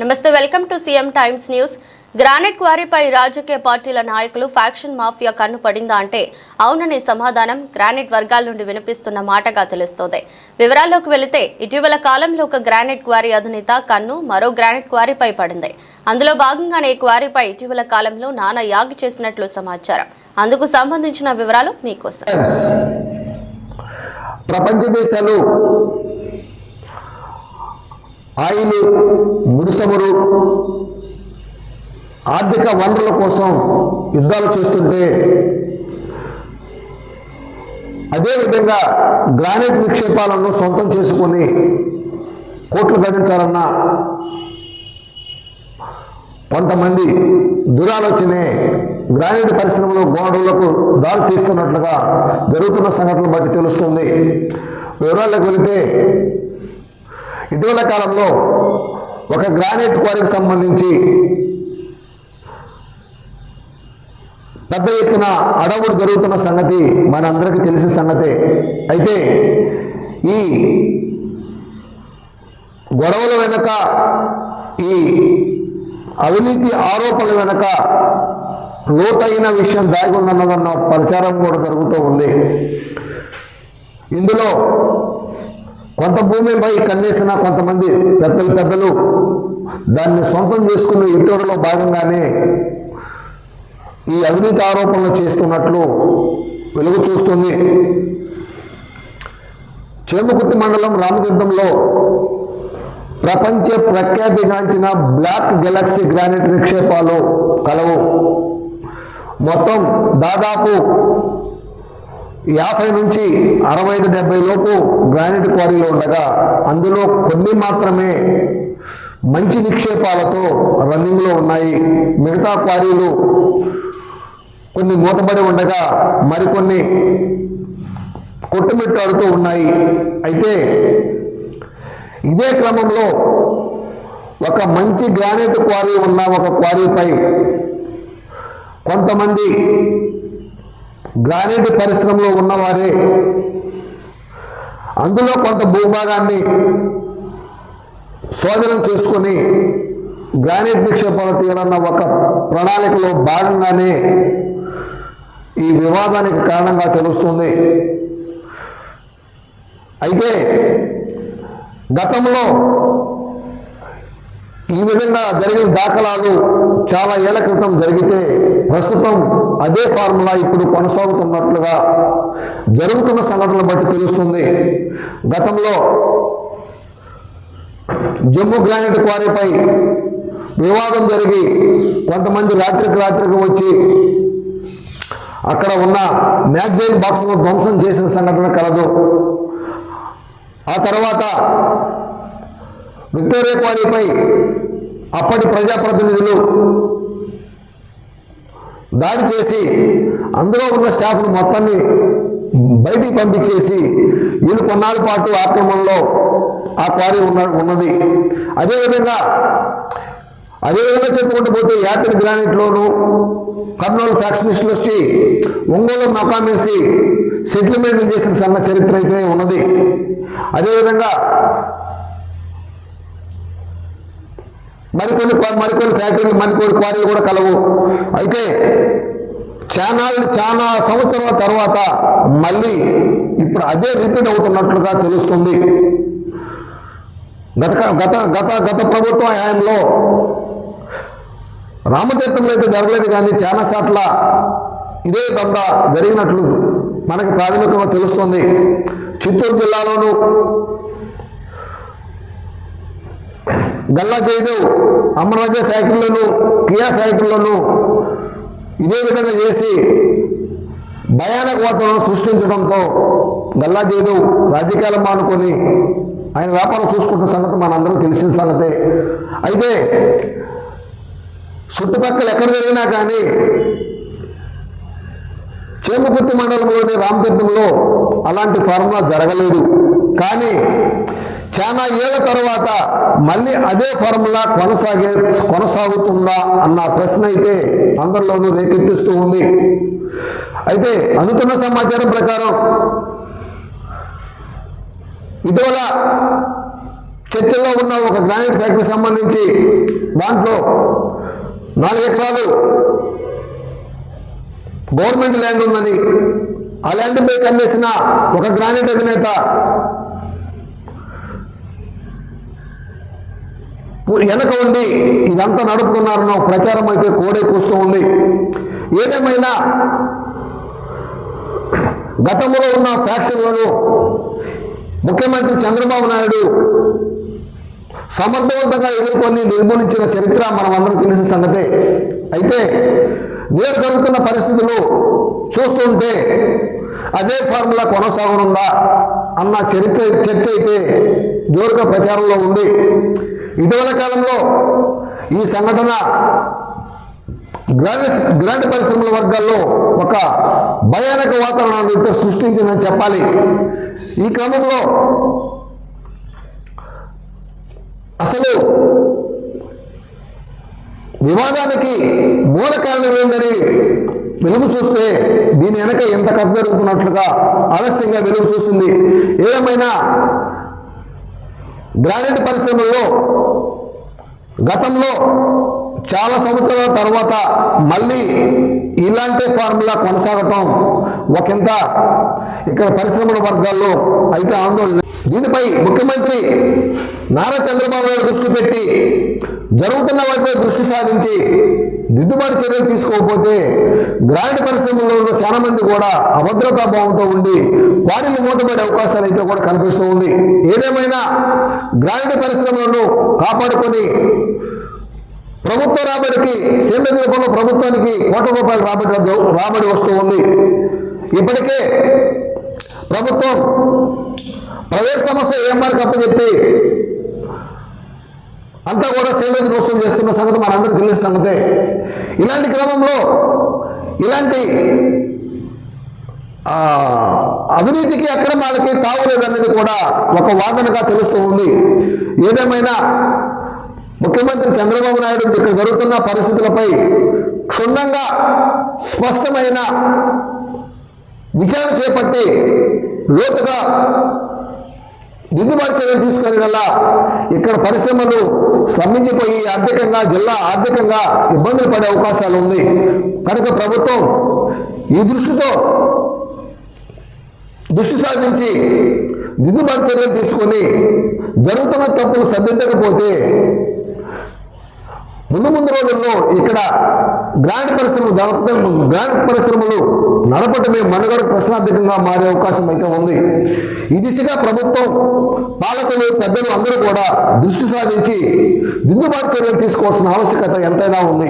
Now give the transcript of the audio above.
నమస్తే welcome to CM times news. Granite క్వారీపై రాజకీయ పార్టీల నాయకులు ఫ్యాక్షన్ మాఫియా కన్ను పడిందా అంటే అవుననే సమాధానం గ్రానైట్ వర్గాల నుండి వినిపిస్తున్న మాటగా తెలుస్తోంది. వివరాల్లోకి వెళితే ఇటీవల కాలంలో ఒక గ్రానైట్ క్వారీ అధినేత కన్ను మరో గ్రానైట్ క్వారీపై పడింది. అందులో భాగంగానే ఈ క్వారీపై ఇటీవల కాలంలో నానా యాగి చేసినట్లు సమాచారం. అందుకు సంబంధించిన వివరాలు మీకోసం. ప్రపంచ దేశాలు ఆయిల్, ముడిసమురు, ఆర్థిక వనరుల కోసం యుద్ధాలు చేస్తుంటే అదేవిధంగా గ్రానైట్ నిక్షేపాలను సొంతం చేసుకొని కోట్లు గడించాలన్న కొంతమంది దురాలోచనే గ్రానైట్ పరిశ్రమలో గోడలకు దారి తీస్తున్నట్లుగా జరుగుతున్న సంఘటనలు బట్టి తెలుస్తుంది. వివరాలకు వెళితే ఇటీవల కాలంలో ఒక గ్రానైట్ క్వారీకి సంబంధించి పెద్ద ఎత్తున అడవుడు జరుగుతున్న సంగతి మనందరికీ తెలిసిన సంగతే. అయితే ఈ గొడవల వెనుక, ఈ అవినీతి ఆరోపణల వెనుక లోతైన విషయం దాగి ఉందన్నదన్న ప్రచారం కూడా జరుగుతూ ఉంది. ఇందులో కొంత భూమిపై కన్నేసిన కొంతమంది పెద్దలు దాన్ని సొంతం చేసుకునే ఎత్తుగడలో భాగంగానే ఈ అవినీతి ఆరోపణలు చేస్తున్నట్లు వెలుగు చూస్తుంది. చేమకుర్తి మండలం రామతీర్థంలో ప్రపంచ ప్రఖ్యాతిగాంచిన బ్లాక్ గెలాక్సీ గ్రానైట్ నిక్షేపాలు కలవు. మొత్తం దాదాపు 50 నుంచి 65-70 లోపు గ్రానైట్ క్వారీలు ఉండగా అందులో కొన్ని మాత్రమే మంచి నిక్షేపాలతో రన్నింగ్లో ఉన్నాయి. మిగతా క్వారీలు కొన్ని మూతపడి ఉండగా మరికొన్ని కొట్టుమిట్టాడుతూ ఉన్నాయి. అయితే ఇదే క్రమంలో ఒక మంచి గ్రానైట్ క్వారీ ఉన్న ఒక క్వారీపై కొంతమంది గ్రానైట్ పరిశ్రమలో ఉన్నవారే అందులో కొంత భూభాగాన్ని శోధనం చేసుకొని గ్రానైట్ నిక్షేపాలు తీయాలన్న ఒక ప్రణాళికలో భాగంగానే ఈ వివాదానికి కారణంగా తెలుస్తుంది. అయితే గతంలో ఈ విధంగా జరిగిన దాఖలాలు చాలా ఏళ్ల క్రితం జరిగితే ప్రస్తుతం అదే ఫార్ములా ఇప్పుడు కొనసాగుతున్నట్లుగా జరుగుతున్న సంఘటనలు బట్టి తెలుస్తుంది. గతంలో జమ్మూ గ్రానైట్ క్వారీపై వివాదం జరిగి కొంతమంది రాత్రికి వచ్చి అక్కడ ఉన్న మ్యాగజైన్ బాక్స్ను ధ్వంసం చేసిన సంఘటన కలదు. ఆ తర్వాత విక్టోరియా క్వారీపై అప్పటి ప్రజాప్రతినిధులు దాడి చేసి అందులో ఉన్న స్టాఫ్ను మొత్తాన్ని బయటికి పంపించేసి వీళ్ళు కొన్నాళ్ళ పాటు ఆక్రమణలో ఆ క్వారీ ఉన్నది. అదేవిధంగా చెప్పుకుంటూ పోతే యాపిల్ గ్రానైట్లోను కర్నూలు ఫ్యాక్షనిస్టులు వచ్చి ఒంగోలు మకామేసి సెటిల్మెంట్లు చేసిన చరిత్ర అయితే ఉన్నది. అదేవిధంగా మరికొన్ని ఫ్యాక్టరీలు, మరికొన్ని క్వారీలు కూడా కలవు. అయితే చాలా సంవత్సరాల తర్వాత మళ్ళీ ఇప్పుడు అదే రిపీట్ అవుతున్నట్లుగా తెలుస్తుంది. గత ప్రభుత్వ హయాంలో రామతీర్థంలో అయితే జరగలేదు, కానీ చాలా సార్ల ఇదే దందా జరిగినట్లు మనకి ప్రాథమికంగా తెలుస్తుంది. చిత్తూరు జిల్లాలోను గల్లా జయదేవ్ అమరాజా ఫ్యాక్టరీలను, కియా ఫ్యాక్టరీలను ఇదే విధంగా చేసి భయానక వాతావరణం సృష్టించడంతో గల్లా జయదేవ్ రాజకీయాలు మానుకొని ఆయన వ్యాపారం చూసుకుంటున్న సంగతి మనందరికీ తెలిసిన సంగతే. అయితే చుట్టుపక్కల ఎక్కడ జరిగినా కానీ చేమకుర్తి మండలంలోని రామతీర్థంలో అలాంటి ఫార్ములా జరగలేదు. కానీ చాలా ఏళ్ల తర్వాత మళ్ళీ అదే ఫార్ములా కొనసాగుతుందా అన్న ప్రశ్న అయితే అందరిలోనూ రేకెత్తిస్తూ ఉంది. అయితే అందుతున్న సమాచారం ప్రకారం ఇటీవల చర్చల్లో ఉన్న ఒక గ్రానైట్ ఫ్యాక్టరీ సంబంధించి దాంట్లో 4 ఎకరాలు గవర్నమెంట్ ల్యాండ్ ఉందని, ఆ ల్యాండ్ పై కన్నేసిన ఒక గ్రానైట్ అధినేత వెనక ఉండి ఇదంతా నడుపుతున్నారన్న ప్రచారం అయితే కోడే కూస్తూ ఉంది. ఏదేమైనా గతంలో ఉన్న ఫ్యాక్షన్లను ముఖ్యమంత్రి చంద్రబాబు నాయుడు సమర్థవంతంగా ఎదుర్కొని నిర్మూలించిన చరిత్ర మనం అందరం తెలిసిన సంగతే. అయితే నేడు జరుగుతున్న పరిస్థితులు చూస్తుంటే అదే ఫార్ములా కొనసాగనుందా అన్న చర్చ అయితే జోరుగా ప్రచారంలో ఉంది. ఇటీవల కాలంలో ఈ సంఘటన గ్రాండ్ పరిశ్రమల వర్గాల్లో ఒక భయానక వాతావరణాన్ని సృష్టించిందని చెప్పాలి. ఈ క్రమంలో అసలు వివాదానికి మూల కారణం ఏందని వెలుగు చూస్తే దీని వెనక ఎంత కథ జరుగుతున్నట్లుగా ఆలస్యంగా వెలుగు చూసింది. ఏదేమైనా గ్రానైట్ పరిశ్రమల్లో గతంలో చాలా సంవత్సరాల తర్వాత మళ్ళీ ఇలాంటి ఫార్ములా కొనసాగటం ఒకంత ఇక్కడ పరిశ్రమల వర్గాల్లో అయితే ఆందోళన. దీనిపై ముఖ్యమంత్రి నారా చంద్రబాబు నాయుడు దృష్టి పెట్టి జరుగుతున్న వాటిపై దృష్టి సాధించి దిద్దుబాటు చర్యలు తీసుకోకపోతే గ్రానైట్ పరిశ్రమల్లో చాలా మంది కూడా అభద్రతా భావంతో ఉండి క్వారీలు మూతపడే అవకాశాలు అయితే కూడా కనిపిస్తూ ఉంది. ఏదేమైనా గ్రానైట్ పరిశ్రమలను కాపాడుకొని ప్రభుత్వ రాబడికి సేంద్రియ రూపంలో ప్రభుత్వానికి కోట్ల రూపాయల రాబడి వస్తూ ఉంది. ఇప్పటికే ప్రభుత్వం ప్రైవేట్ సంస్థ ఏఎంఆర్కి అప్పచెప్పి అంతా కూడా సేంద్రియ వసూలు చేస్తున్న సంగతి మనందరికీ తెలిసిన సంగతే. ఇలాంటి క్రమంలో ఇలాంటి అవినీతికి అక్రమాలకి తావులేదనేది కూడా ఒక వాదనగా తెలుస్తూ ఉంది. ఏదేమైనా ముఖ్యమంత్రి చంద్రబాబు నాయుడు ఇక్కడ జరుగుతున్న పరిస్థితులపై క్షుణ్ణంగా స్పష్టమైన విచారణ చేపట్టి లోతుగా దిద్దుబాటు చర్యలు తీసుకునే వల్ల ఇక్కడ పరిశ్రమలు స్తంభించిపోయి జిల్లా ఆర్థికంగా ఇబ్బందులు పడే అవకాశాలు ఉంది. కనుక ప్రభుత్వం ఈ దృష్టి సాధించి దిద్దుబాటు చర్యలు తీసుకొని జరుగుతున్న తప్పులు సరిదిద్దకపోతే ముందు రోజుల్లో ఇక్కడ గ్రానైట్ పరిశ్రమలు నడపటమే మనుగడ ప్రశ్నార్థకంగా మారే అవకాశం అయితే ఉంది. ఈ దిశగా ప్రభుత్వం, పాలకులు, పెద్దలు అందరూ కూడా దృష్టి సాధించి దిద్దుబాటు చర్యలు తీసుకోవాల్సిన ఆవశ్యకత ఎంతైనా ఉంది.